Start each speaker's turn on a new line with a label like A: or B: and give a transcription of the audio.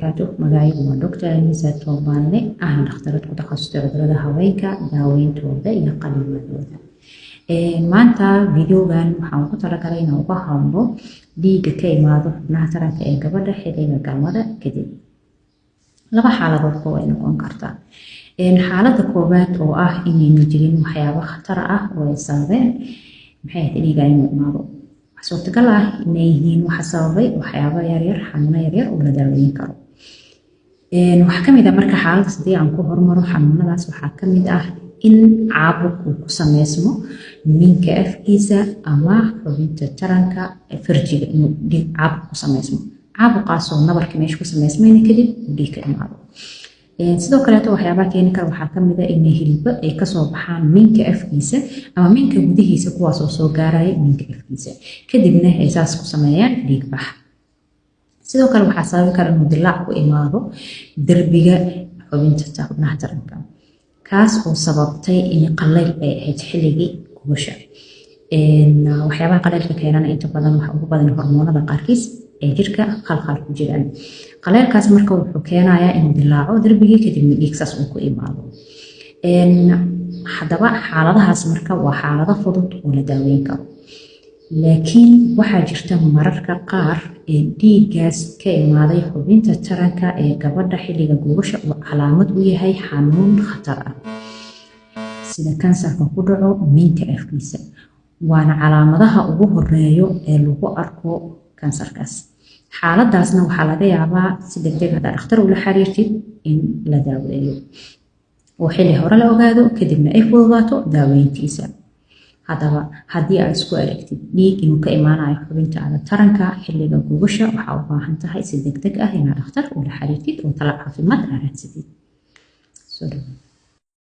A: magacaygu waa Dr. Anisa Toobaanle ahna dhakhtarad ku takhasustay cudurrada haweenka daaweyntooda iyo qalliimadooda. Maanta videogan waxaan ku talagalay inaan uga hadlo dhiigga ka imaado xubnaha taranka ee gabadha xilliga galmada kadib. Laba xaaladood way noqon kartaa. Xaaladda koowaad oo ah inaynu jirin waxyaabo khatar ah oo ay sababeen dhiigga inuu imaado. suurtagal ah inay yihiin waxa sababay waxyaabo yaryar xanuuno yaryar oo la daaweyn karo. Waxa kamid ah marka xaaladda sidii aan ku hormaro xanuunadaas waxaa kamid ah in caabuq uu ku sameysmo minka afkiisa ama xubinta taranka farjiga inuu dhiig caabuq ku sameysmo. Caabuqaas oo nabarka meesha ku sameysmayna kadib dhiig ka imaado. sidoo kale waxyaabaha keeni kara waxaa kamid ah in hilibba ay kasoo baxaan minka afkiisa ama minka gudihiisa kuwaas oo soo gaaraya minka afkiisa kadibna ay saas ku sameeyaan dhiig bax. sidoo kale waxaa sababi kara inuu dilaac ku imaado derbiga xubinta taranka kaas oo sababtay in qallayl ay ahayd xilligii gubasha. waxyaabaha qalaylka keenana inta badan waxa ugu badan hormoonada qaarkiis ee jirka khalkhal ku jiraan. qalaylkaas marka wuxuu keenayaa inuu dilaaco derbigii kadibna dhiig saas uu ku imaado. haddaba xaaladahaas marka waa xaalado fudud oo la daaweyn karo. laakiin waxaa jirta mararka qaar ee dhiiggaas ka imaaday xubinta taranka ee gabadha xilliga gubasha uu calaamad u yahay xanuun khatar ah sida kansarka ku dhaco minka afkiisa. waana calaamadaha ugu horeeyo ee lagu arko kansarkaas. xaaladaasna waxaa laga yaabaa si degdeg ah dhakhtar ula xiriirtid in la daaweeyo oo xilli hore la ogaado kadibna ay fududaato daaweyntiisa. haddaba haddii aad isku aragtid dhiig inuu ka imaanayo xubintaada taranka xilliga gubasha waxaa u baahan tahay si degdeg ah inaad dhakhtar ula xiriirtid oo talo caafimaad aad raadsatid.